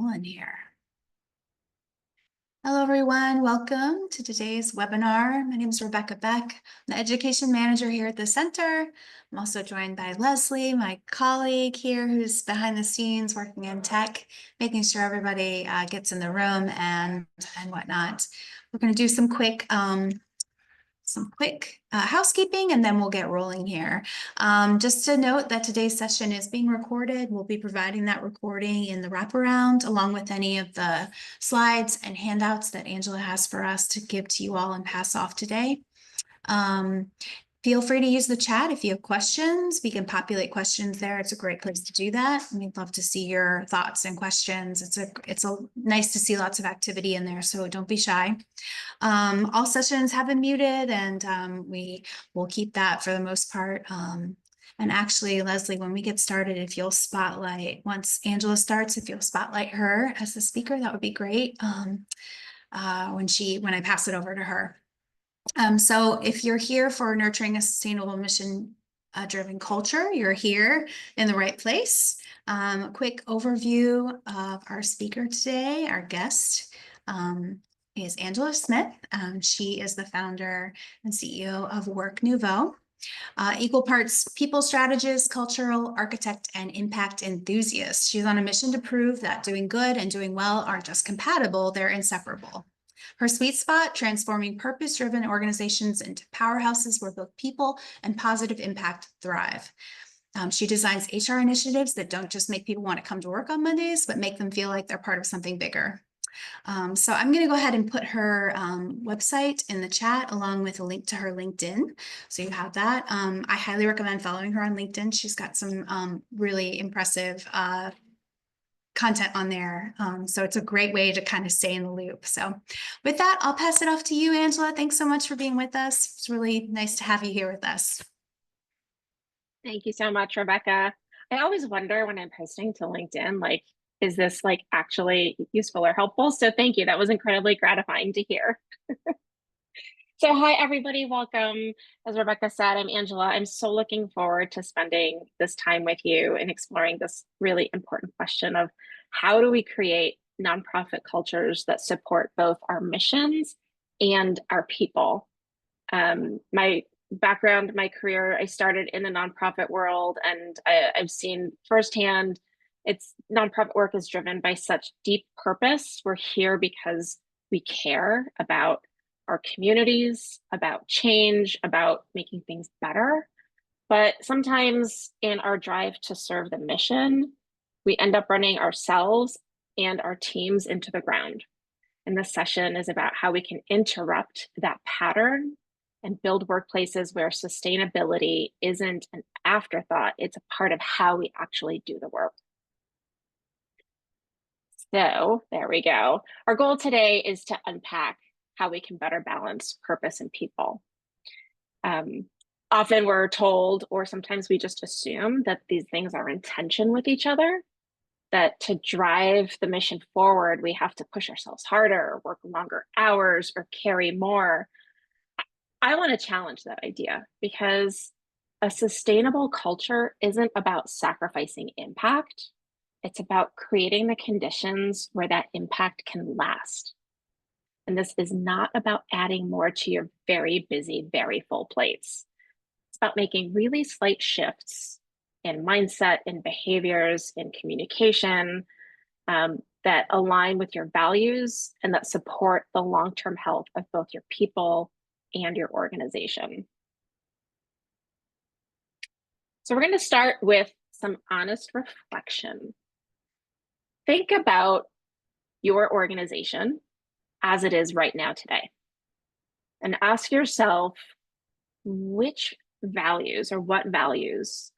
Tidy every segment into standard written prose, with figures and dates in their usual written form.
rolling here. Hello, everyone. Welcome to today's webinar. My name is Rebecca Beck. I'm the Education Manager here at the center. I'm also joined by Leslie, my colleague here, who's behind the scenes working in tech, making sure everybody gets in the room and whatnot. We're going to do some quick housekeeping, and then we'll get rolling here. Just to note that today's session is being recorded. We'll be providing that recording in the wraparound, along with any of the slides and handouts that Angela has for us to give to you all and pass off today. Feel free to use the chat if you have questions. We can populate questions there. It's a great place to do that. We'd love to see your thoughts and questions. It's nice to see lots of activity in there, so don't be shy. All sessions have been muted, and we will keep that for the most part. And actually, Leslie, when we get started, if you'll spotlight, once Angela starts, if you'll spotlight her as the speaker, that would be great when I pass it over to her. So if you're here for nurturing a sustainable mission driven culture, you're here in the right place. A quick overview of our speaker today, our guest, is Angela Smith. She is the founder and CEO of Work Nouveau. Equal parts people strategist, cultural architect, and impact enthusiast. She's on a mission to prove that doing good and doing well aren't just compatible, they're inseparable. Her sweet spot, transforming purpose-driven organizations into powerhouses where both people and positive impact thrive. She designs HR initiatives that don't just make people want to come to work on Mondays, but make them feel like they're part of something bigger. So I'm going to go ahead and put her website in the chat along with a link to her LinkedIn. So you have that. I highly recommend following her on LinkedIn. She's got some really impressive content on there. So it's a great way to kind of stay in the loop. So with that, I'll pass it off to you, Angela. Thanks so much for being with us. It's really nice to have you here with us. Thank you so much, Rebecca. I always wonder when I'm posting to LinkedIn, like, is this like actually useful or helpful? So thank you. That was incredibly gratifying to hear. So hi, everybody. Welcome. As Rebecca said, I'm Angela. I'm so looking forward to spending this time with you and exploring this really important question of how do we create nonprofit cultures that support both our missions and our people. My background, my career, I started in the nonprofit world, and I've seen firsthand nonprofit work is driven by such deep purpose. We're here because we care about our communities, about change, about making things better. But sometimes in our drive to serve the mission, we end up running ourselves and our teams into the ground. And this session is about how we can interrupt that pattern and build workplaces where sustainability isn't an afterthought, it's a part of how we actually do the work. So there we go. Our goal today is to unpack how we can better balance purpose and people. Often we're told, or sometimes we just assume, that these things are in tension with each other, that to drive the mission forward, we have to push ourselves harder, work longer hours, or carry more. I want to challenge that idea, because a sustainable culture isn't about sacrificing impact. It's about creating the conditions where that impact can last. And this is not about adding more to your very busy, very full plates. It's about making really slight shifts in mindset, in behaviors, in communication that align with your values and that support the long-term health of both your people and your organization. So we're going to start with some honest reflection. Think about your organization as it is right now today, and ask yourself, which values or what values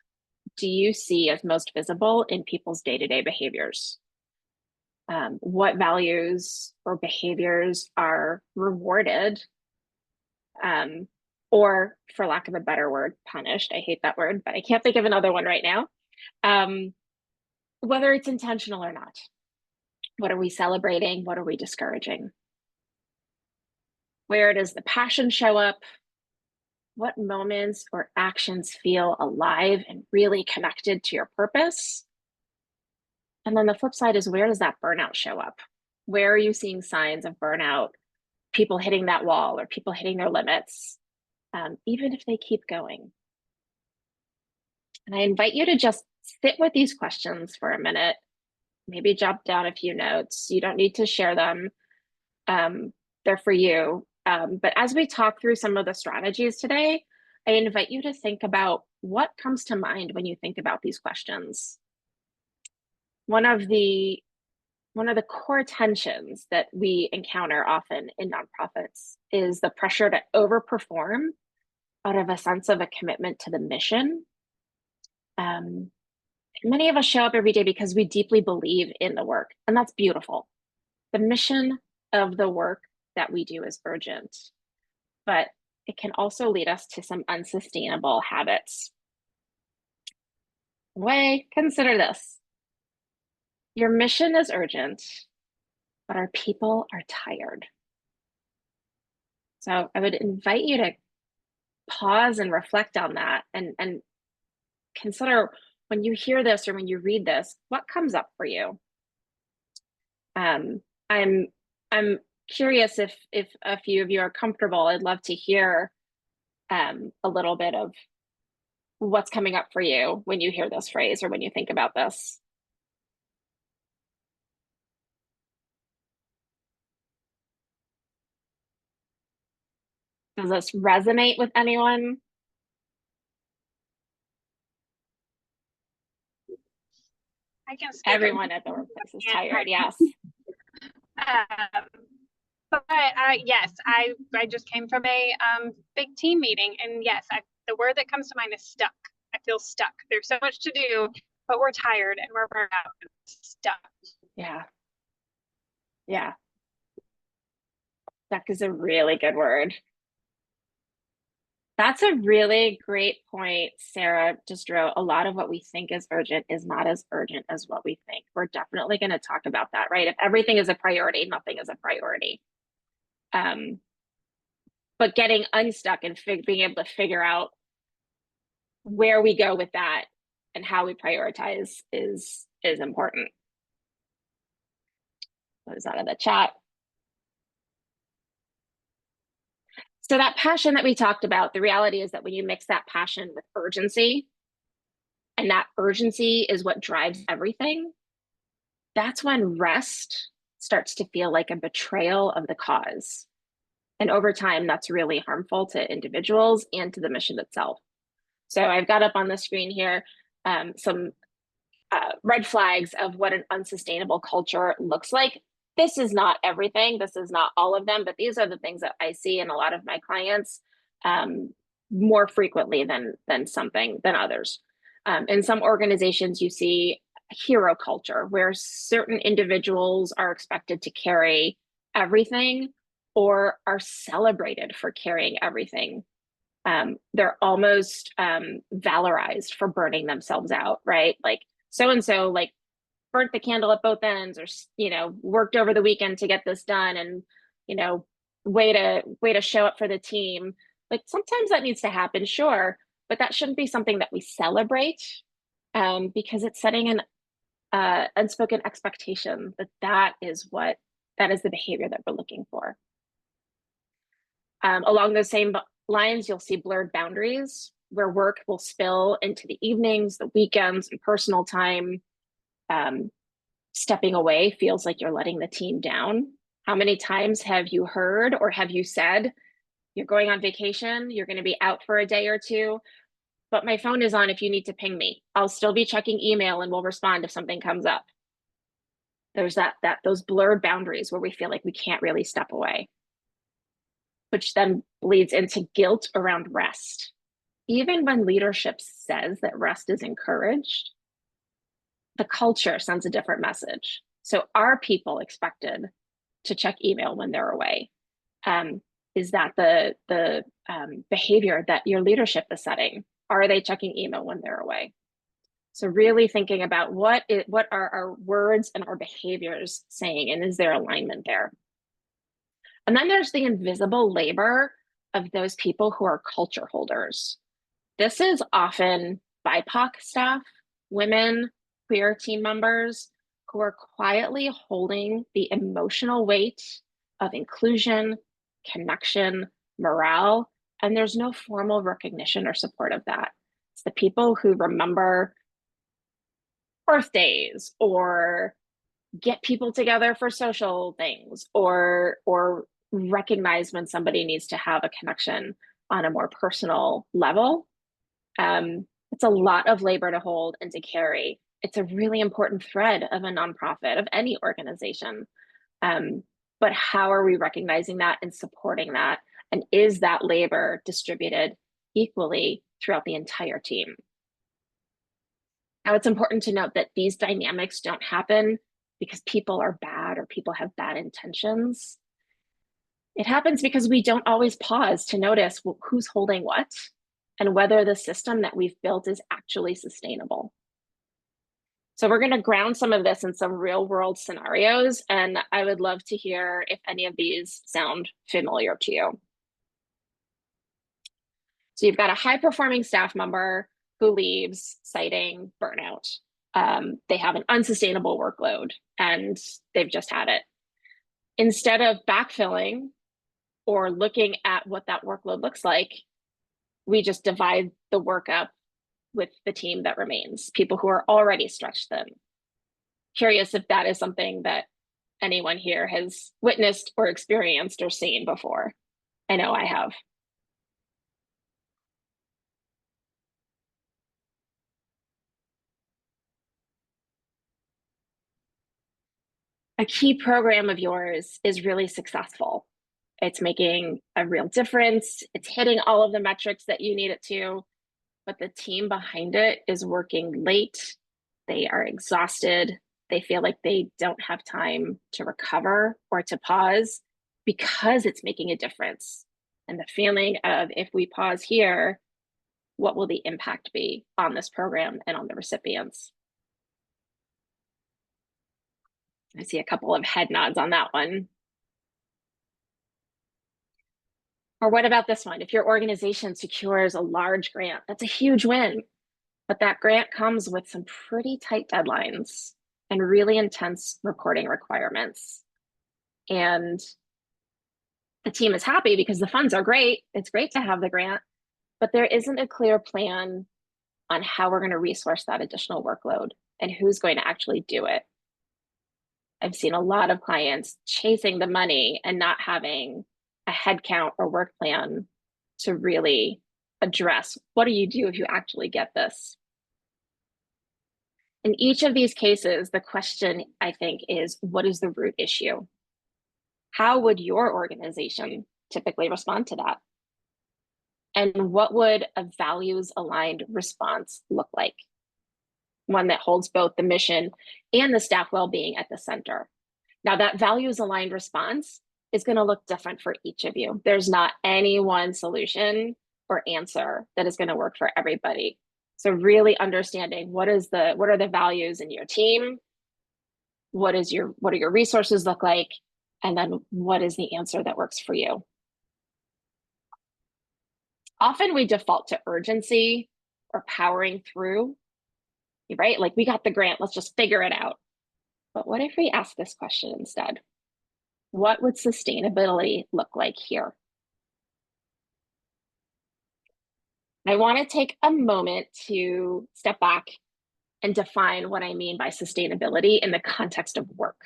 do you see as most visible in people's day-to-day behaviors? What values or behaviors are rewarded, or, for lack of a better word, punished? I hate that word, but I can't think of another one right now. Whether it's intentional or not. What are we celebrating? What are we discouraging? Where does the passion show up? What moments or actions feel alive and really connected to your purpose? And then the flip side is, where does that burnout show up? Where are you seeing signs of burnout, people hitting that wall or people hitting their limits, even if they keep going? And I invite you to just sit with these questions for a minute, maybe jot down a few notes. You don't need to share them. They're for you. But as we talk through some of the strategies today, I invite you to think about what comes to mind when you think about these questions. One of the core tensions that we encounter often in nonprofits is the pressure to overperform out of a sense of a commitment to the mission. Many of us show up every day because we deeply believe in the work, and that's beautiful. The mission of the work that we do is urgent, but it can also lead us to some unsustainable habits. Consider this. Your mission is urgent, but our people are tired. So I would invite you to pause and reflect on that and consider, when you hear this or when you read this, what comes up for you? I'm curious if a few of you are comfortable. I'd love to hear a little bit of what's coming up for you when you hear this phrase or when you think about this. Does this resonate with anyone? I can speak. Everyone at the workplace is tired, yes. But yes, I just came from a big team meeting, and yes, the word that comes to mind is stuck. I feel stuck. There's so much to do, but we're tired and we're burnt out and stuck. Yeah. Yeah. Stuck is a really good word. That's a really great point, Sarah just wrote. A lot of what we think is urgent is not as urgent as what we think. We're definitely going to talk about that, right? If everything is a priority, nothing is a priority. But getting unstuck and being able to figure out where we go with that and how we prioritize is important. What is out of the chat? So that passion that we talked about, the reality is that when you mix that passion with urgency, and that urgency is what drives everything, that's when rest starts to feel like a betrayal of the cause. And over time, that's really harmful to individuals and to the mission itself. So I've got up on the screen here some red flags of what an unsustainable culture looks like. This is not everything. This is not all of them, but these are the things that I see in a lot of my clients more frequently than others. In some organizations, you see hero culture where certain individuals are expected to carry everything or are celebrated for carrying everything. They're almost valorized for burning themselves out, right? Like so-and-so like burnt the candle at both ends, or worked over the weekend to get this done, and way to show up for the team. Like sometimes that needs to happen, sure, but that shouldn't be something that we celebrate, because it's setting an unspoken expectation that is the behavior that we're looking for. Along those same lines, you'll see blurred boundaries where work will spill into the evenings, the weekends, and personal time. Stepping away feels like you're letting the team down. How many times have you heard or have you said, you're going on vacation, you're going to be out for a day or two, but my phone is on if you need to ping me. I'll still be checking email and we'll respond if something comes up. There's those blurred boundaries where we feel like we can't really step away, which then bleeds into guilt around rest. Even when leadership says that rest is encouraged, the culture sends a different message. So are people expected to check email when they're away? Is that the behavior that your leadership is setting? Are they checking email when they're away? So really thinking about what are our words and our behaviors saying, and is there alignment there? And then there's the invisible labor of those people who are culture holders. This is often BIPOC staff, women, queer team members who are quietly holding the emotional weight of inclusion, connection, morale, and there's no formal recognition or support of that. It's the people who remember birthdays or get people together for social things or recognize when somebody needs to have a connection on a more personal level. It's a lot of labor to hold and to carry. It's a really important thread of a nonprofit, of any organization. But how are we recognizing that and supporting that? And is that labor distributed equally throughout the entire team? Now, it's important to note that these dynamics don't happen because people are bad or people have bad intentions. It happens because we don't always pause to notice who's holding what and whether the system that we've built is actually sustainable. So we're going to ground some of this in some real world scenarios, and I would love to hear if any of these sound familiar to you. So you've got a high performing staff member who leaves citing burnout. They have an unsustainable workload and they've just had it. Instead of backfilling or looking at what that workload looks like, we just divide the work up with the team that remains, people who are already stretched thin. Curious if that is something that anyone here has witnessed or experienced or seen before. I know I have. A key program of yours is really successful. It's making a real difference. It's hitting all of the metrics that you need it to, but the team behind it is working late. They are exhausted. They feel like they don't have time to recover or to pause because it's making a difference. And the feeling of, if we pause here, what will the impact be on this program and on the recipients? I see a couple of head nods on that one. Or what about this one? If your organization secures a large grant, that's a huge win. But that grant comes with some pretty tight deadlines and really intense reporting requirements. And the team is happy because the funds are great. It's great to have the grant, but there isn't a clear plan on how we're going to resource that additional workload and who's going to actually do it. I've seen a lot of clients chasing the money and not having a headcount or work plan to really address what do you do if you actually get this. In each of these cases, the question, I think, is what is the root issue? How would your organization typically respond to that? And what would a values-aligned response look like? One that holds both the mission and the staff well-being at the center. Now, that values-aligned response is going to look different for each of you. There's not any one solution or answer that is going to work for everybody. So really understanding what are the values in your team, what do your resources look like, and then what is the answer that works for you. Often we default to urgency or powering through, right? Like, we got the grant, let's just figure it out. But what if we ask this question instead? What would sustainability look like here? I want to take a moment to step back and define what I mean by sustainability in the context of work.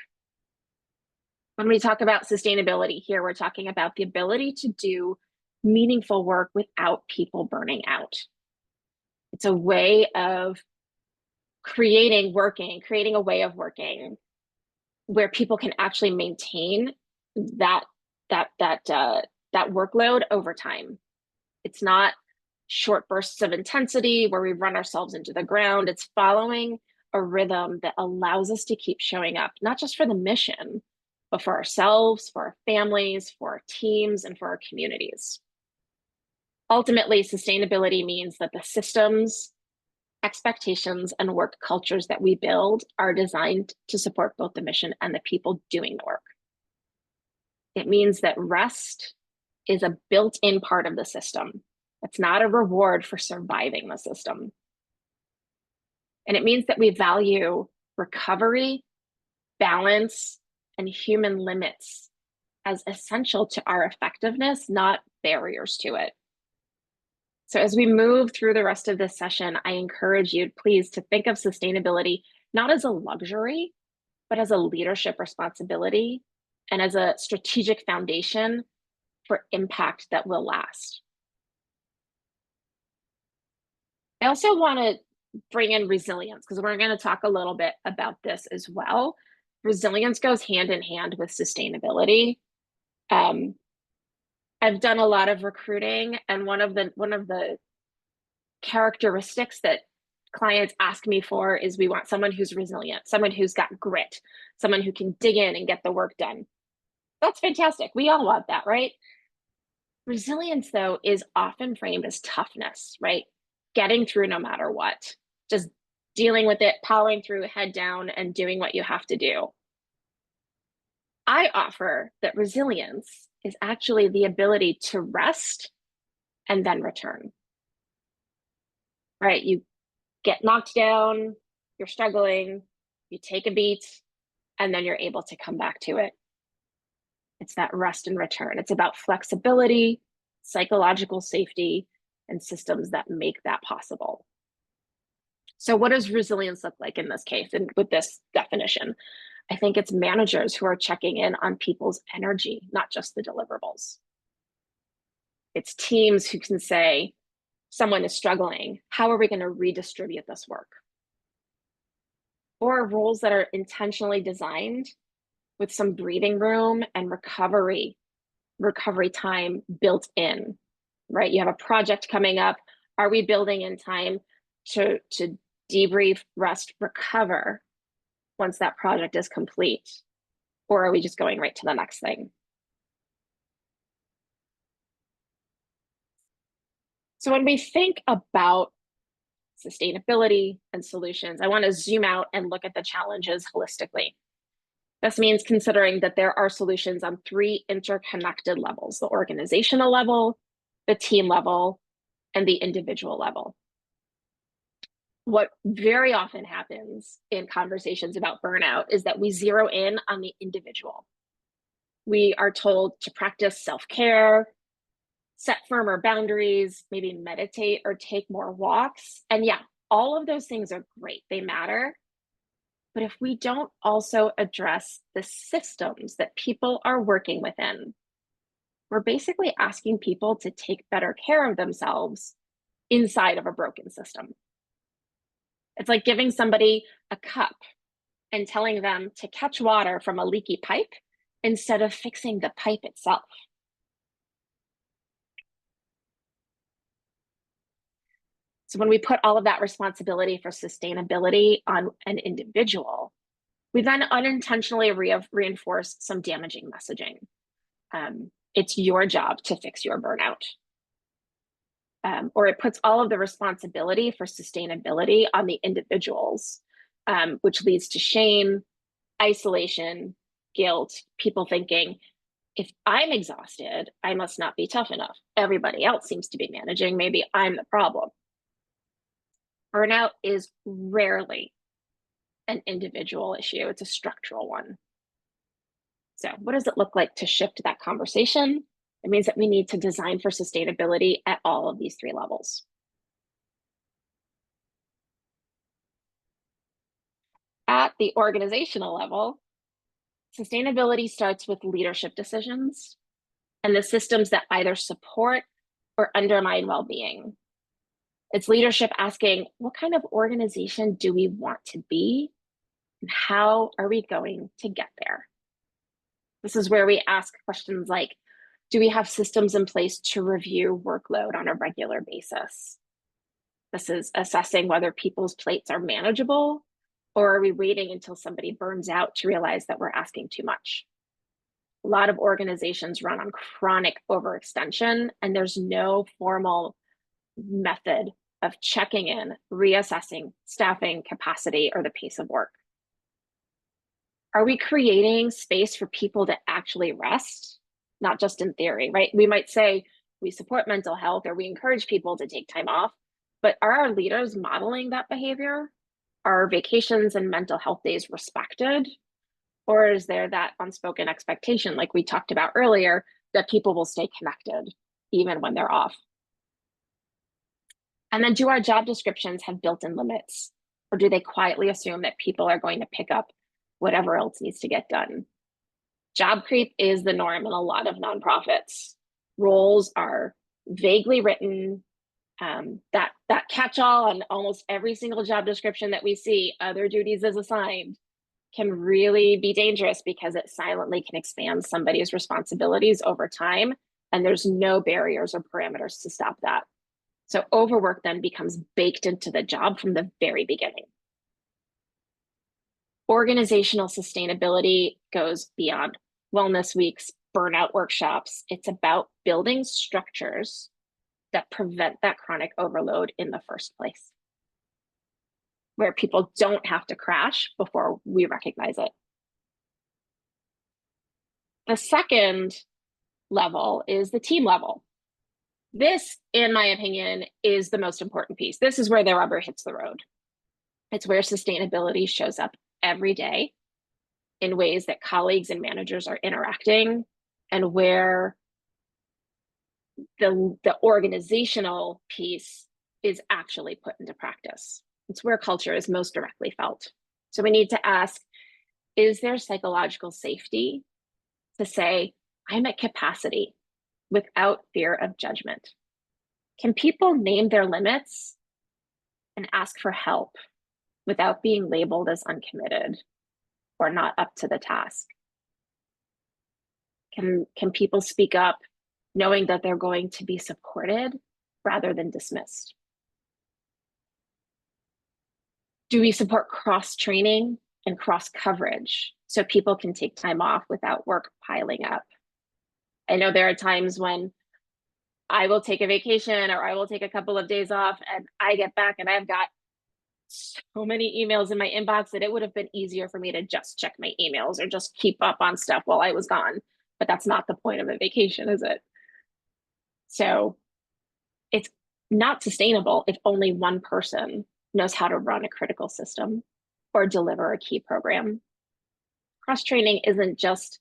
When we talk about sustainability here, we're talking about the ability to do meaningful work without people burning out. It's a way of creating a way of working where people can actually maintain that workload over time. It's not short bursts of intensity where we run ourselves into the ground. It's following a rhythm that allows us to keep showing up, not just for the mission, but for ourselves, for our families, for our teams, and for our communities. Ultimately, sustainability means that the systems, expectations, and work cultures that we build are designed to support both the mission and the people doing the work. It means that rest is a built-in part of the system. It's not a reward for surviving the system. And it means that we value recovery balance, and human limits as essential to our effectiveness, not barriers to it. So as we move through the rest of this session, I encourage you, please, to think of sustainability not as a luxury, but as a leadership responsibility and as a strategic foundation for impact that will last. I also want to bring in resilience, because we're going to talk a little bit about this as well. Resilience goes hand in hand with sustainability. I've done a lot of recruiting, and one of the characteristics that clients ask me for is we want someone who's resilient, someone who's got grit, someone who can dig in and get the work done. That's fantastic. We all want that, right? Resilience, though, is often framed as toughness, right? Getting through no matter what, just dealing with it, powering through, head down, and doing what you have to do. I offer that resilience is actually the ability to rest and then return. Right? You get knocked down, you're struggling, you take a beat, and then you're able to come back to it. It's that rest and return. It's about flexibility, psychological safety, and systems that make that possible. So what does resilience look like in this case and with this definition? I think it's managers who are checking in on people's energy, not just the deliverables. It's teams who can say, someone is struggling, how are we going to redistribute this work? Or roles that are intentionally designed with some breathing room and recovery time built in, right? You have a project coming up. Are we building in time to debrief, rest, recover once that project is complete? Or are we just going right to the next thing? So when we think about sustainability and solutions, I want to zoom out and look at the challenges holistically. This means considering that there are solutions on 3 interconnected levels: the organizational level, the team level, and the individual level. What very often happens in conversations about burnout is that we zero in on the individual. We are told to practice self-care, set firmer boundaries, maybe meditate or take more walks. And yeah, all of those things are great. They matter. But if we don't also address the systems that people are working within, we're basically asking people to take better care of themselves inside of a broken system. It's like giving somebody a cup and telling them to catch water from a leaky pipe instead of fixing the pipe itself. So when we put all of that responsibility for sustainability on an individual, we then unintentionally reinforce some damaging messaging. It's your job to fix your burnout. Or it puts all of the responsibility for sustainability on the individuals, which leads to shame, isolation, guilt, people thinking, if I'm exhausted, I must not be tough enough. Everybody else seems to be managing, maybe I'm the problem. Burnout is rarely an individual issue, it's a structural one. So what does it look like to shift that conversation? It means that we need to design for sustainability at all of these 3 levels. At the organizational level, sustainability starts with leadership decisions and the systems that either support or undermine well-being. It's leadership asking, what kind of organization do we want to be? And how are we going to get there? This is where we ask questions like, do we have systems in place to review workload on a regular basis? This is assessing whether people's plates are manageable, or are we waiting until somebody burns out to realize that we're asking too much? A lot of organizations run on chronic overextension, and there's no formal method of checking in, reassessing staffing capacity or the pace of work. Are we creating space for people to actually rest? Not just in theory, right? We might say we support mental health or we encourage people to take time off, but are our leaders modeling that behavior? Are vacations and mental health days respected? Or is there that unspoken expectation, like we talked about earlier, that people will stay connected even when they're off? And then do our job descriptions have built-in limits? Or do they quietly assume that people are going to pick up whatever else needs to get done? Job creep is the norm in a lot of nonprofits. Roles are vaguely written. That catch-all on almost every single job description that we see, other duties as assigned, can really be dangerous because it silently can expand somebody's responsibilities over time, and there's no barriers or parameters to stop that. So overwork then becomes baked into the job from the very beginning. Organizational sustainability goes beyond wellness weeks, burnout workshops. It's about building structures that prevent that chronic overload in the first place, where people don't have to crash before we recognize it. The second level is the team level. This, in my opinion, is the most important piece. This is where the rubber hits the road. It's where sustainability shows up every day in ways that colleagues and managers are interacting, and where the organizational piece is actually put into practice. It's where culture is most directly felt. So we need to ask, is there psychological safety to say, I'm at capacity without fear of judgment? Can people name their limits and ask for help without being labeled as uncommitted or not up to the task? Can people speak up knowing that they're going to be supported rather than dismissed? Do we support cross-training and cross-coverage so people can take time off without work piling up? I know there are times when I will take a vacation or I will take a couple of days off and I get back and I've got so many emails in my inbox that it would have been easier for me to just check my emails or just keep up on stuff while I was gone. But that's not the point of a vacation, is it? So it's not sustainable if only one person knows how to run a critical system or deliver a key program. Cross-training isn't just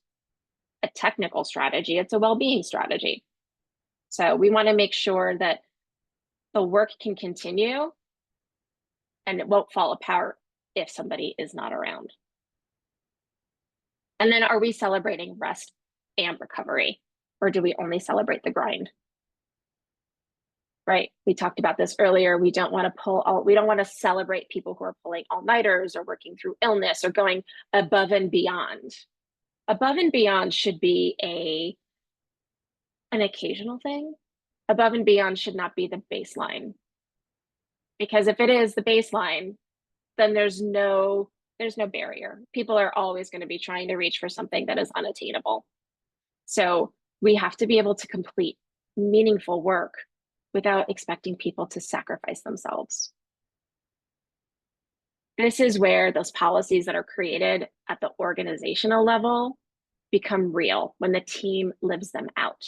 a technical strategy, it's a well-being strategy. So we want to make sure that the work can continue and it won't fall apart if somebody is not around. And then are we celebrating rest and recovery, or do we only celebrate the grind? Right? We talked about this earlier. We don't want to celebrate people who are pulling all-nighters or working through illness or going above and beyond. Above and beyond should be an occasional thing. Above and beyond should not be the baseline. Because if it is the baseline, then there's no barrier. People are always going to be trying to reach for something that is unattainable. So we have to be able to complete meaningful work without expecting people to sacrifice themselves. This is where those policies that are created at the organizational level become real, when the team lives them out.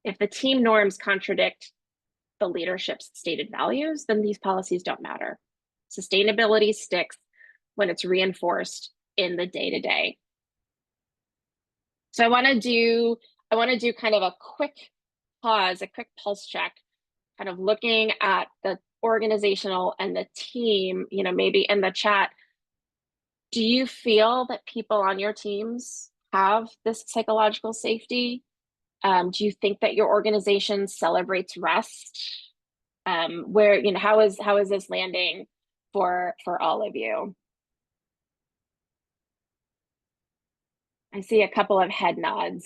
If the team norms contradict the leadership's stated values, then these policies don't matter. Sustainability sticks when it's reinforced in the day-to-day. So I want to do kind of a quick pause, a quick pulse check, kind of looking at the organizational and the team, maybe in the chat. Do you feel that people on your teams have this psychological safety? Do you think that your organization celebrates rest? How is this landing for all of you? I see a couple of head nods.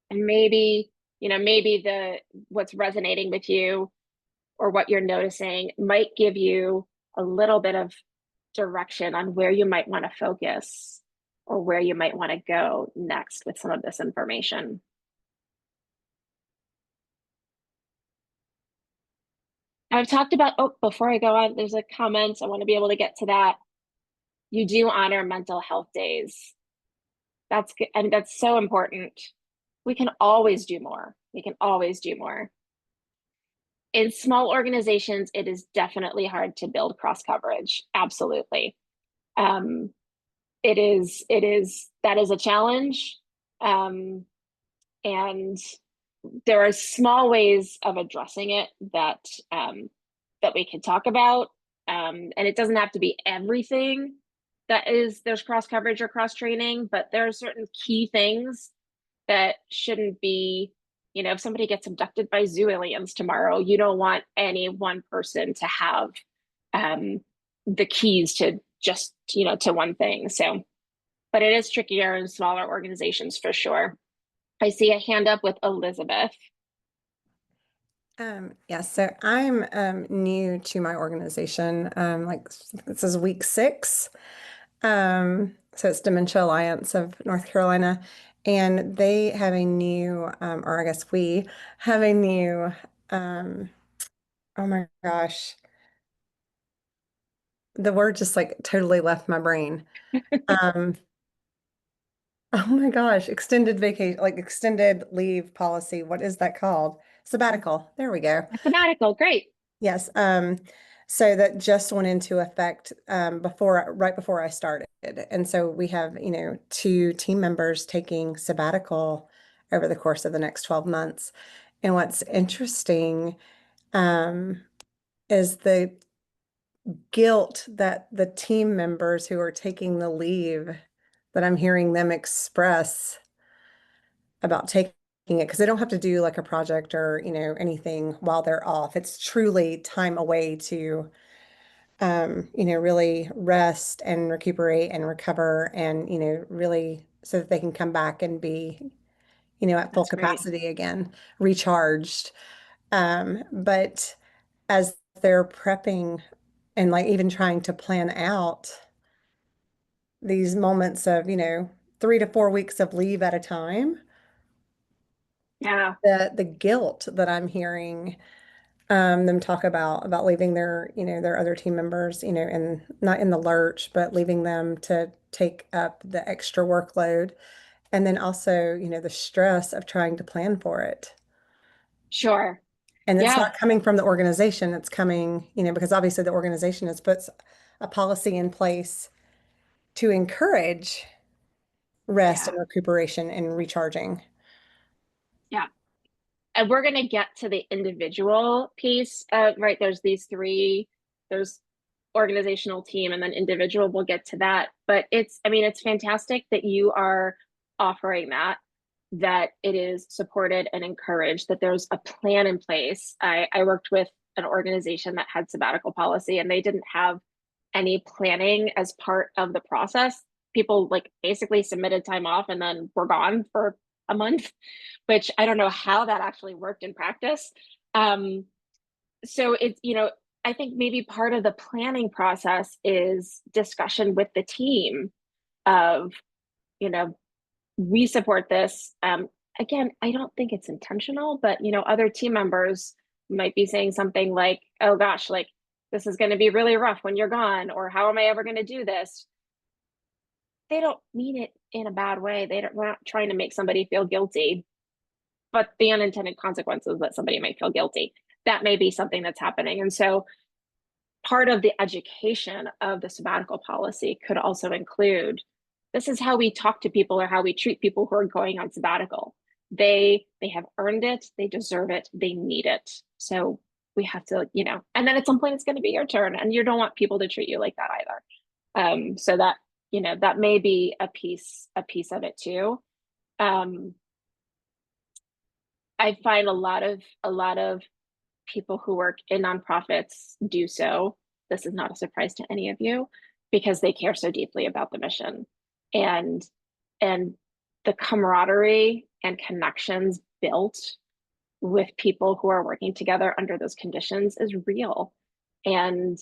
And maybe what's resonating with you or what you're noticing might give you a little bit of direction on where you might want to focus or where you might want to go next with some of this information. I've talked about, before I go on, there's a comment, I want to be able to get to that. You do honor mental health days. That's good, and that's so important. we can always do more. We can always do more. In small organizations, it is definitely hard to build cross coverage. Absolutely. That is a challenge. And there are small ways of addressing it that that we can talk about. And it doesn't have to be everything there's cross coverage or cross training, but there are certain key things that shouldn't be, if somebody gets abducted by zoo aliens tomorrow, you don't want any one person to have the keys to just, to one thing. So, but it is trickier in smaller organizations for sure. I see a hand up with Elizabeth. Yes, so I'm new to my organization. Like this is week 6. So it's Dementia Alliance of North Carolina, and they have a new, or I guess we have a new, oh my gosh, the word just like totally left my brain. Oh my gosh, extended vacation, like extended leave policy. What is that called? Sabbatical. There we go. A sabbatical, great. Yes. So that just went into effect right before I started. And so we have, 2 team members taking sabbatical over the course of the next 12 months. And what's interesting is the guilt that the team members who are taking the leave, that I'm hearing them express about taking it, because they don't have to do like a project or, anything while they're off. It's truly time away to, really rest and recuperate and recover and, really so that they can come back and be, at full That's great. capacity again, recharged. But as they're prepping and like even trying to plan out these moments of, 3 to 4 weeks of leave at a time, Yeah, the guilt that I'm hearing them talk about leaving their, their other team members, and not in the lurch, but leaving them to take up the extra workload. And then also, the stress of trying to plan for it. sure. And it's Yeah. not coming from the organization, it's coming, because obviously the organization has put a policy in place to encourage rest Yeah. and recuperation and recharging. Yeah. And we're going to get to the individual piece, right? There's there's organizational team and then individual, we'll get to that. But it's fantastic that you are offering that it is supported and encouraged, that there's a plan in place. I worked with an organization that had sabbatical policy and they didn't have any planning as part of the process. People like basically submitted time off and then were gone for a month, which I don't know how that actually worked in practice. So it's, I think maybe part of the planning process is discussion with the team of, we support this. Again, I don't think it's intentional, but, other team members might be saying something like, oh gosh, like this is going to be really rough when you're gone, or how am I ever going to do this? They don't mean it in a bad way. We're not trying to make somebody feel guilty, but the unintended consequences that somebody might feel guilty, that may be something that's happening. And so part of the education of the sabbatical policy could also include, this is how we talk to people or how we treat people who are going on sabbatical. They have earned it, they deserve it, they need it. So we have to, and then at some point it's going to be your turn, and you don't want people to treat you like that either. So that, that may be a piece of it too. I find a lot of people who work in nonprofits do so. This is not a surprise to any of you, because they care so deeply about the mission, and the camaraderie and connections built with people who are working together under those conditions is real, and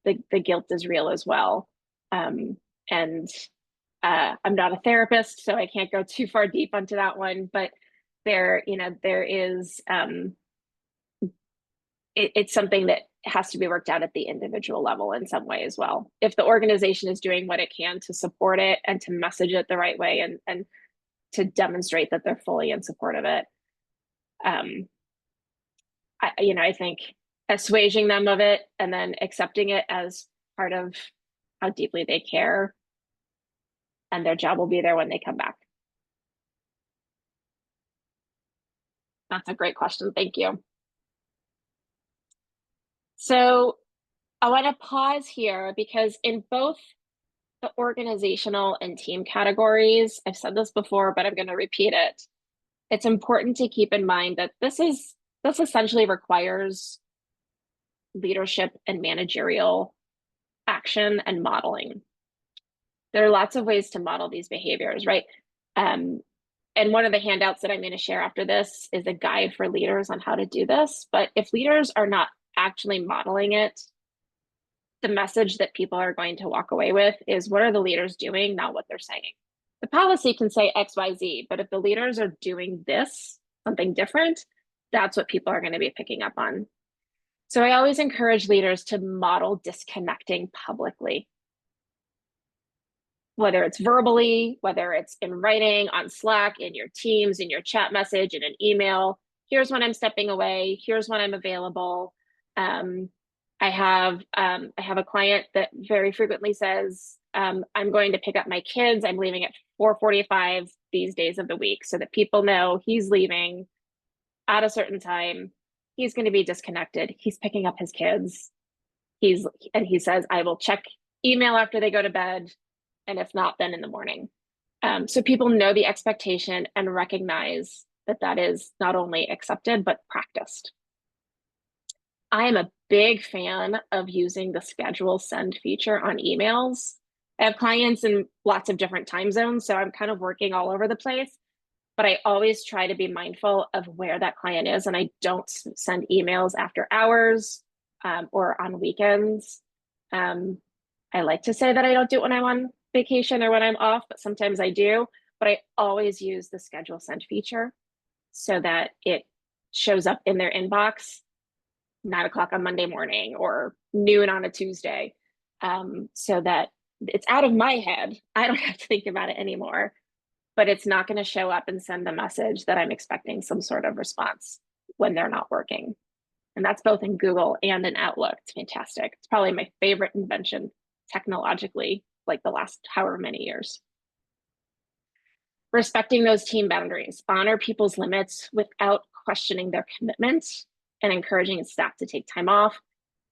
the guilt is real as well. I'm not a therapist, so I can't go too far deep onto that one, but there is it's something that has to be worked out at the individual level in some way as well. If the organization is doing what it can to support it and to message it the right way and to demonstrate that they're fully in support of it. I think assuaging them of it and then accepting it as part of how deeply they care, and their job will be there when they come back. That's a great question. Thank you. So I want to pause here because in both the organizational and team categories, I've said this before, but I'm going to repeat it. It's important to keep in mind that this essentially requires leadership and managerial action and modeling. There are lots of ways to model these behaviors, right? And one of the handouts that I'm going to share after this is a guide for leaders on how to do this. But if leaders are not actually modeling it, the message that people are going to walk away with is, what are the leaders doing, not what they're saying. The policy can say X, Y, Z, but if the leaders are doing this, something different, that's what people are going to be picking up on. So I always encourage leaders to model disconnecting publicly. Whether it's verbally, whether it's in writing, on Slack, in your Teams, in your chat message, in an email. Here's when I'm stepping away. Here's when I'm available. I have a client that very frequently says, I'm going to pick up my kids. I'm leaving at 4:45 these days of the week, so that people know he's leaving at a certain time. He's going to be disconnected. He's picking up his kids. He says, I will check email after they go to bed. And if not, then in the morning. So people know the expectation and recognize that that is not only accepted, but practiced. I am a big fan of using the schedule send feature on emails. I have clients in lots of different time zones, so I'm kind of working all over the place, but I always try to be mindful of where that client is, and I don't send emails after hours or on weekends. I like to say that I don't do it when I'm on vacation or when I'm off, but sometimes I do. But I always use the schedule send feature so that it shows up in their inbox 9 o'clock on Monday morning or noon on a Tuesday, so that it's out of my head. I don't have to think about it anymore, but it's not going to show up and send the message that I'm expecting some sort of response when they're not working. And that's both in Google and in Outlook. It's fantastic. It's probably my favorite invention technologically, like the last however many years. Respecting those team boundaries, honor people's limits without questioning their commitment, and encouraging staff to take time off.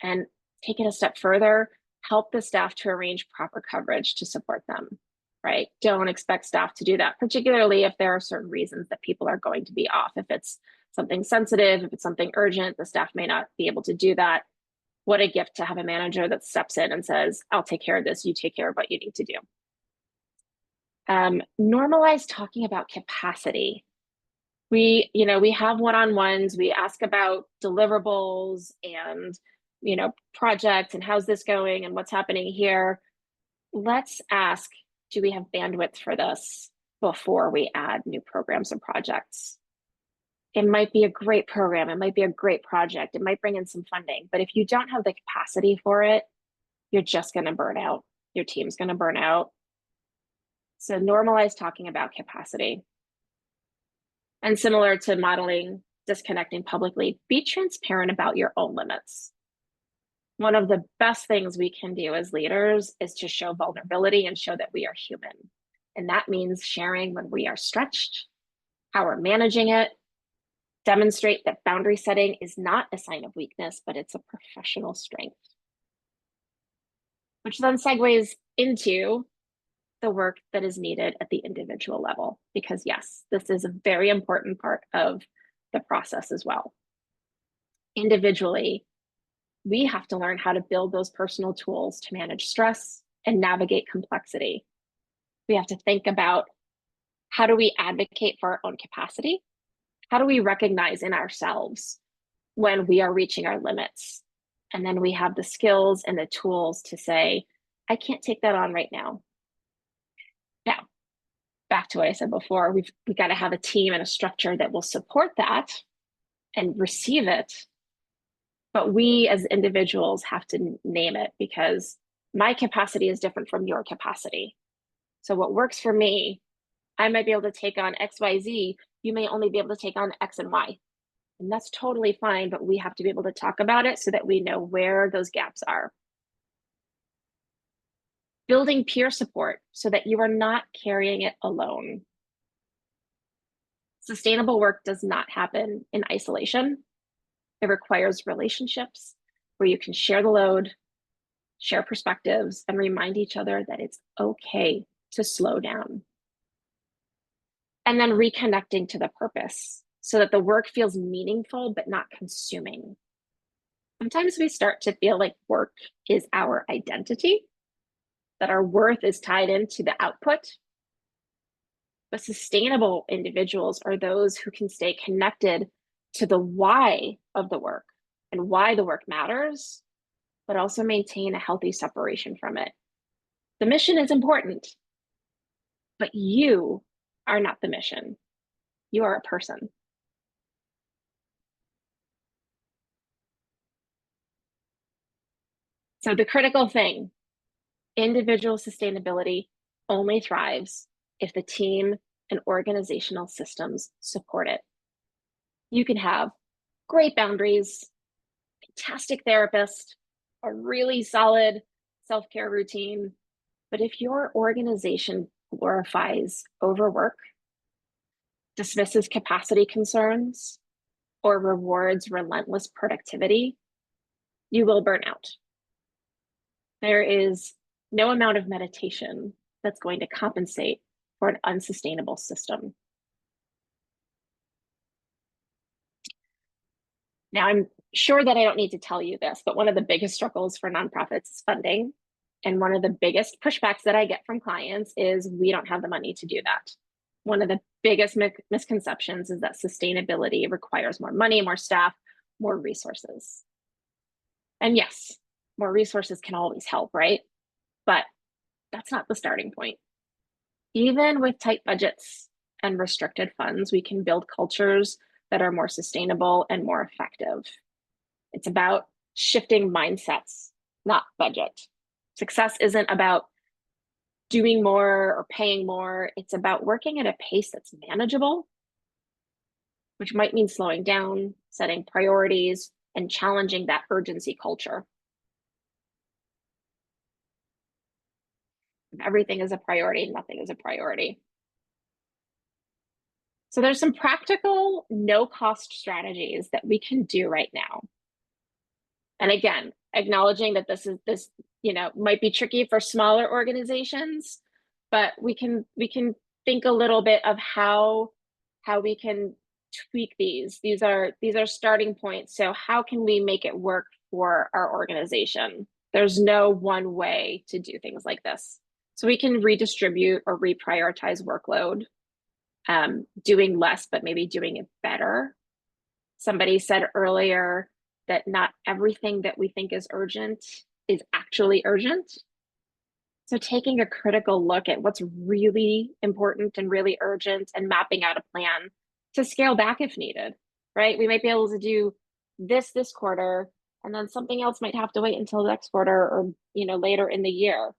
And take it a step further, help the staff to arrange proper coverage to support them, right? Don't expect staff to do that, particularly if there are certain reasons that people are going to be off. If it's something sensitive, if it's something urgent, the staff may not be able to do that. What a gift to have a manager that steps in and says, I'll take care of this, you take care of what you need to do. Normalize talking about capacity. We have one-on-ones, we ask about deliverables and, projects and how's this going and what's happening here. Let's ask, do we have bandwidth for this before we add new programs and projects? It might be a great program, it might be a great project, it might bring in some funding, but if you don't have the capacity for it, you're just going to burn out. Your team's going to burn out. So normalize talking about capacity. And similar to modeling disconnecting publicly, be transparent about your own limits. One of the best things we can do as leaders is to show vulnerability and show that we are human. And that means sharing when we are stretched, how we're managing it, demonstrate that boundary setting is not a sign of weakness, but it's a professional strength. Which then segues into the work that is needed at the individual level, because yes, this is a very important part of the process as well. Individually, we have to learn how to build those personal tools to manage stress and navigate complexity. We have to think about, how do we advocate for our own capacity? How do we recognize in ourselves when we are reaching our limits? And then we have the skills and the tools to say, I can't take that on right now. Now, back to what I said before, we've got to have a team and a structure that will support that and receive it. But we as individuals have to name it, because my capacity is different from your capacity. So what works for me I might be able to take on XYZ. You may only be able to take on X and Y. And that's totally fine, but we have to be able to talk about it so that we know where those gaps are. Building peer support so that you are not carrying it alone. Sustainable work does not happen in isolation. It requires relationships where you can share the load, share perspectives, and remind each other that it's okay to slow down. And then reconnecting to the purpose so that the work feels meaningful but not consuming. Sometimes we start to feel like work is our identity, that our worth is tied into the output. But sustainable individuals are those who can stay connected to the why of the work and why the work matters, but also maintain a healthy separation from it. The mission is important, but you are not the mission. You are a person. So the critical thing, individual sustainability only thrives if the team and organizational systems support it. You can have great boundaries, fantastic therapist, a really solid self-care routine, but if your organization glorifies overwork, dismisses capacity concerns, or rewards relentless productivity, you will burn out. There is no amount of meditation that's going to compensate for an unsustainable system. Now, I'm sure that I don't need to tell you this, but one of the biggest struggles for nonprofits is funding. And one of the biggest pushbacks that I get from clients is we don't have the money to do that. One of the biggest misconceptions is that sustainability requires more money, more staff, more resources. And yes, more resources can always help, right? But that's not the starting point. Even with tight budgets and restricted funds, we can build cultures that are more sustainable and more effective. It's about shifting mindsets, not budget. Success isn't about doing more or paying more. It's about working at a pace that's manageable, which might mean slowing down, setting priorities, and challenging that urgency culture. If everything is a priority, nothing is a priority. So there's some practical, no-cost strategies that we can do right now. And again, acknowledging that this might be tricky for smaller organizations, but we can think a little bit of how we can tweak these. These are starting points. So how can we make it work for our organization? There's no one way to do things like this. So we can redistribute or reprioritize workload, doing less, but maybe doing it better. Somebody said earlier that not everything that we think is urgent is actually urgent. So taking a critical look at what's really important and really urgent and mapping out a plan to scale back if needed, right? We might be able to do this quarter, and then something else might have to wait until the next quarter or later in the year.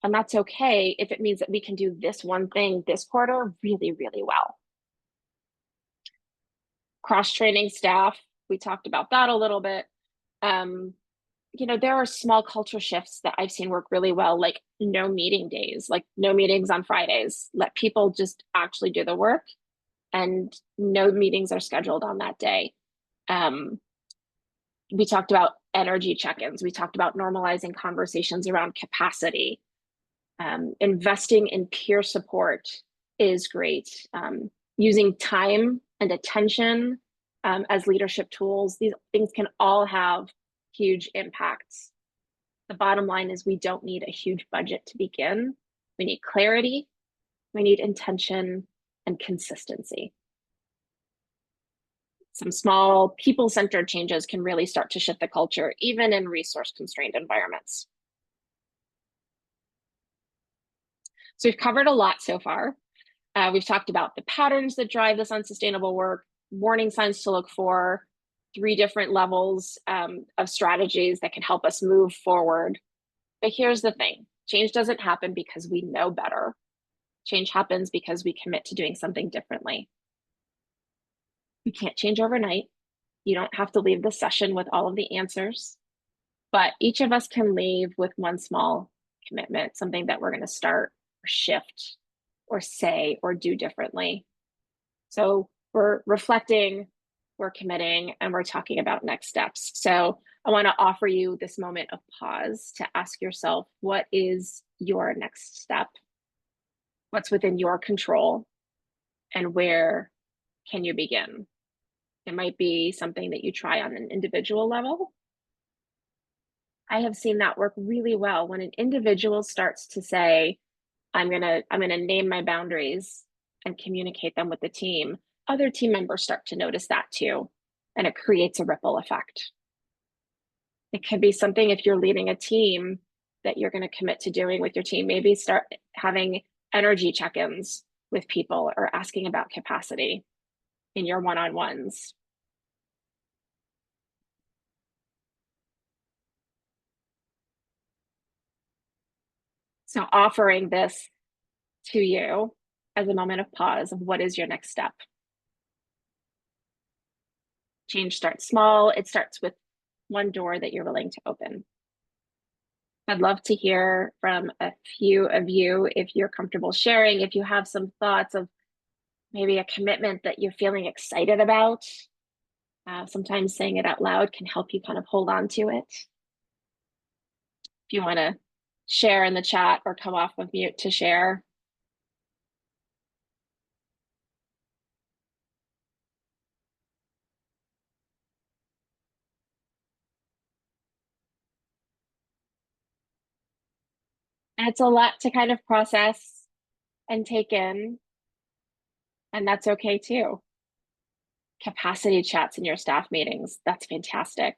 And that's okay if it means that we can do this one thing this quarter really, really well. Cross-training staff, we talked about that a little bit. There are small culture shifts that I've seen work really well, like no meeting days, like no meetings on Fridays. Let people just actually do the work, and no meetings are scheduled on that day. We talked about energy check-ins. We talked about normalizing conversations around capacity. Investing in peer support is great. Using time and attention as leadership tools, these things can all have huge impacts. The bottom line is we don't need a huge budget to begin. We need clarity, we need intention, and consistency. Some small people-centered changes can really start to shift the culture, even in resource-constrained environments. So we've covered a lot so far. We've talked about the patterns that drive this unsustainable work, warning signs to look for, 3 different levels of strategies that can help us move forward. But here's the thing, change doesn't happen because we know better. Change happens because we commit to doing something differently. You can't change overnight. You don't have to leave the session with all of the answers, but each of us can leave with one small commitment, something that we're going to start or shift or say or do differently. So we're reflecting, we're committing, and we're talking about next steps. So I want to offer you this moment of pause to ask yourself, what is your next step? What's within your control? And where can you begin? It might be something that you try on an individual level. I have seen that work really well when an individual starts to say, I'm gonna name my boundaries and communicate them with the team. Other team members start to notice that too, and it creates a ripple effect. It could be something, if you're leading a team, that you're going to commit to doing with your team. Maybe start having energy check-ins with people or asking about capacity in your one-on-ones. So offering this to you as a moment of pause of what is your next step. Change starts small. It starts with one door that you're willing to open. I'd love to hear from a few of you if you're comfortable sharing, if you have some thoughts of maybe a commitment that you're feeling excited about. Sometimes saying it out loud can help you kind of hold on to it. If you want to share in the chat or come off of mute to share. And it's a lot to kind of process and take in, and that's okay too. Capacity chats in your staff meetings, that's fantastic.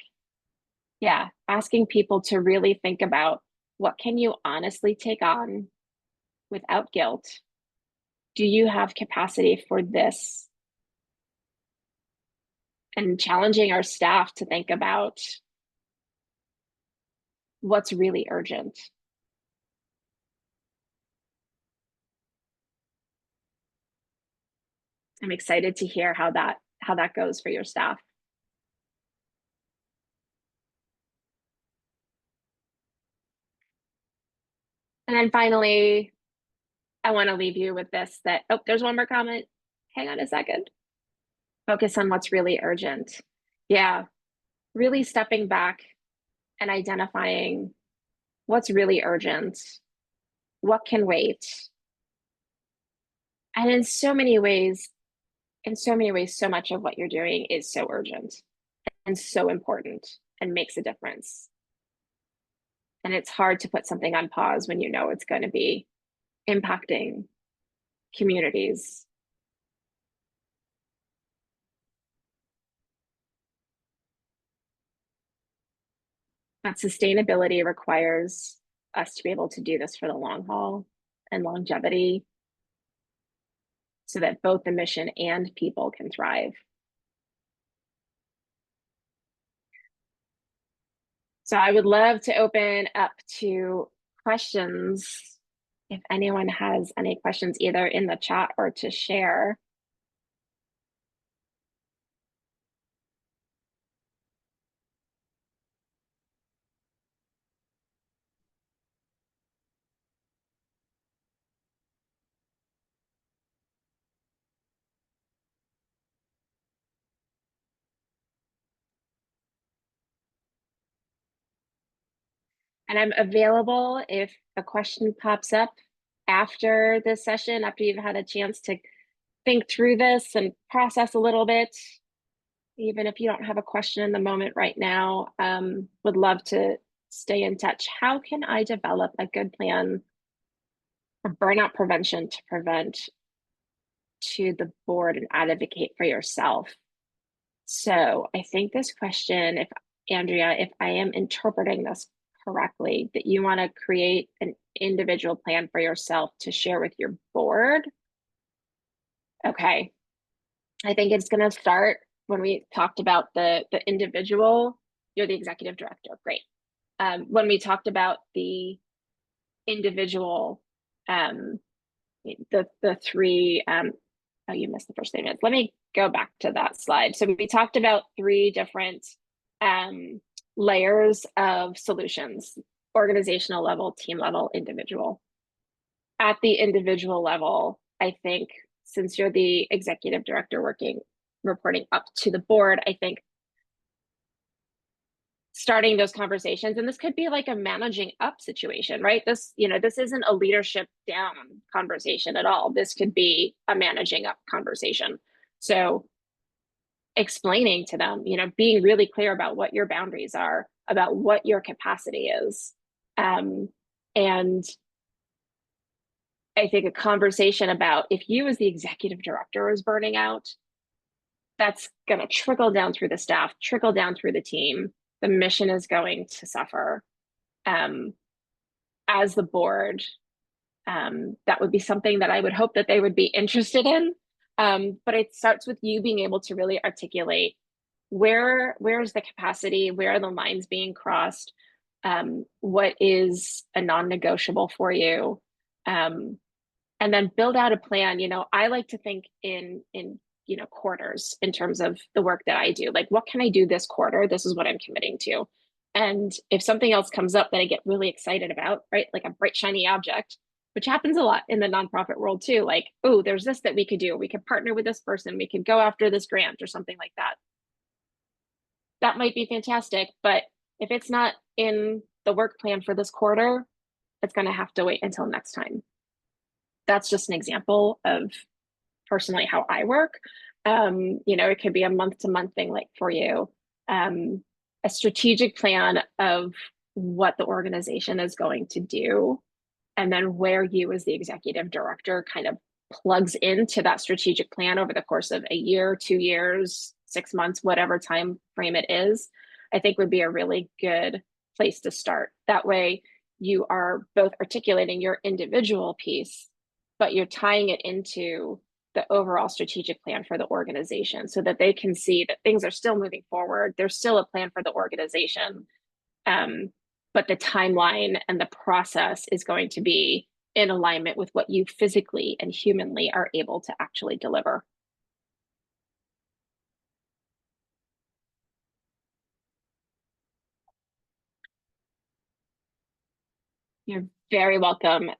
Yeah, asking people to really think about, what can you honestly take on without guilt? Do you have capacity for this? And challenging our staff to think about what's really urgent. I'm excited to hear how that goes for your staff. And then finally, I want to leave you with this, that, oh, there's one more comment. Hang on a second. Focus on what's really urgent. Yeah, really stepping back and identifying what's really urgent, what can wait. And in so many ways, so much of what you're doing is so urgent and so important and makes a difference. And it's hard to put something on pause when you know it's going to be impacting communities. But sustainability requires us to be able to do this for the long haul and longevity so that both the mission and people can thrive. So I would love to open up to questions. If anyone has any questions, either in the chat or to share. And I'm available if a question pops up after this session, after you've had a chance to think through this and process a little bit. Even if you don't have a question in the moment right now, would love to stay in touch. How can I develop a good plan for burnout prevention to prevent to the board and advocate for yourself? So I think this question, if Andrea, if I am interpreting this correctly, that you want to create an individual plan for yourself to share with your board. Okay. I think it's going to start when we talked about the individual. You're the executive director. Great. When we talked about the individual the three, oh, you missed the first statement. Let me go back to that slide. So we talked about three different layers of solutions: organizational level, team level, individual. At the individual level, I think since you're the executive director reporting up to the board, I think starting those conversations, and this could be like a managing up situation, right? This isn't a leadership down conversation at all. This could be a managing up conversation. So explaining to them, being really clear about what your boundaries are, about what your capacity is. And I think a conversation about if you as the executive director is burning out, that's going to trickle down through the staff, trickle down through the team. The mission is going to suffer. As the board, that would be something that I would hope that they would be interested in. But it starts with you being able to really articulate where's the capacity, where are the lines being crossed, what is a non-negotiable for you, and then build out a plan. I like to think in quarters in terms of the work that I do. Like, what can I do this quarter? This is what I'm committing to. And if something else comes up that I get really excited about, right? Like a bright, shiny object, which happens a lot in the nonprofit world too. Like, oh, there's this that we could do. We could partner with this person. We could go after this grant or something like that. That might be fantastic. But if it's not in the work plan for this quarter, it's going to have to wait until next time. That's just an example of personally how I work. It could be a month-to-month thing, like for you, a strategic plan of what the organization is going to do, and then where you as the executive director kind of plugs into that strategic plan over the course of a year, 2 years, 6 months, whatever time frame it is, I think would be a really good place to start. That way you are both articulating your individual piece, but you're tying it into the overall strategic plan for the organization so that they can see that things are still moving forward. There's still a plan for the organization, but the timeline and the process is going to be in alignment with what you physically and humanly are able to actually deliver. You're very welcome,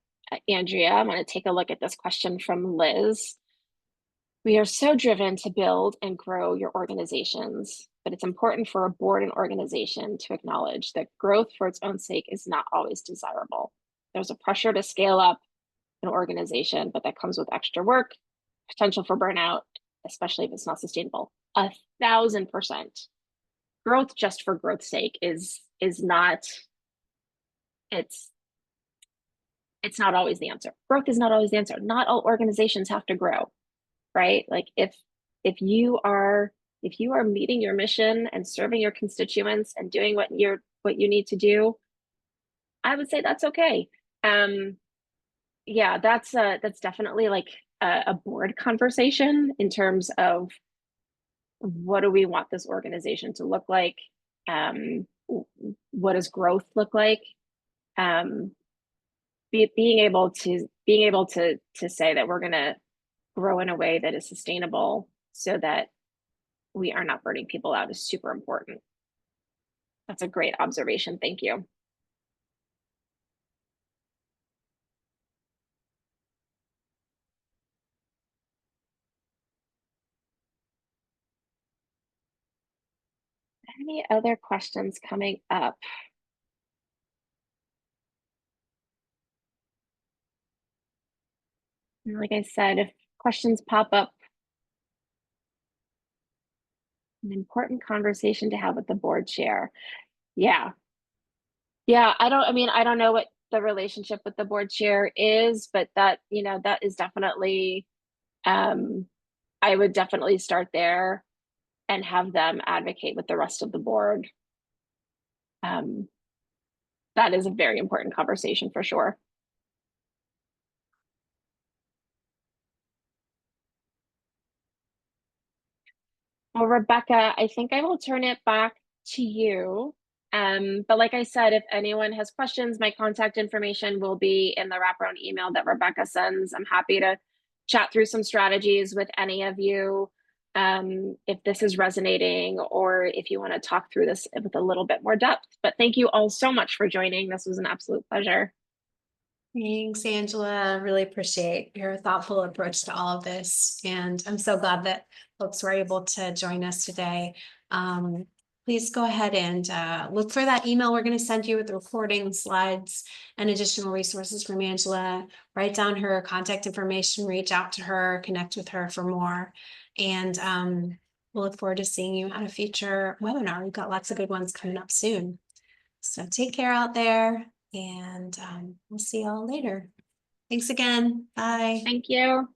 Andrea. I'm going to take a look at this question from Liz. We are so driven to build and grow your organizations, but it's important for a board and organization to acknowledge that growth for its own sake is not always desirable. There's a pressure to scale up an organization, but that comes with extra work, potential for burnout, especially if it's not sustainable. 1,000%. Growth just for growth's sake is not, it's not always the answer. Growth is not always the answer. Not all organizations have to grow, right? Like if you are meeting your mission and serving your constituents and doing what you need to do, I would say that's okay. Yeah, that's definitely like a board conversation in terms of what do we want this organization to look like? What does growth look like? Being able to say that we're going to grow in a way that is sustainable so that we are not burning people out is super important. That's a great observation. Thank you. Any other questions coming up? And like I said, if questions pop up, an important conversation to have with the board chair. Yeah. I don't know what the relationship with the board chair is, but that is definitely, I would definitely start there and have them advocate with the rest of the board. That is a very important conversation for sure. Well, Rebecca, I think I will turn it back to you. But like I said, if anyone has questions, my contact information will be in the wraparound email that Rebecca sends. I'm happy to chat through some strategies with any of you. If this is resonating or if you want to talk through this with a little bit more depth. But thank you all so much for joining. This was an absolute pleasure. Thanks, Angela. Really appreciate your thoughtful approach to all of this. And I'm so glad that folks were able to join us today. Please go ahead and look for that email we're going to send you with the recording, slides, and additional resources from Angela. Write down her contact information, reach out to her, connect with her for more. And we'll look forward to seeing you at a future webinar. We've got lots of good ones coming up soon. So take care out there. And we'll see y'all later. Thanks again. Bye. Thank you.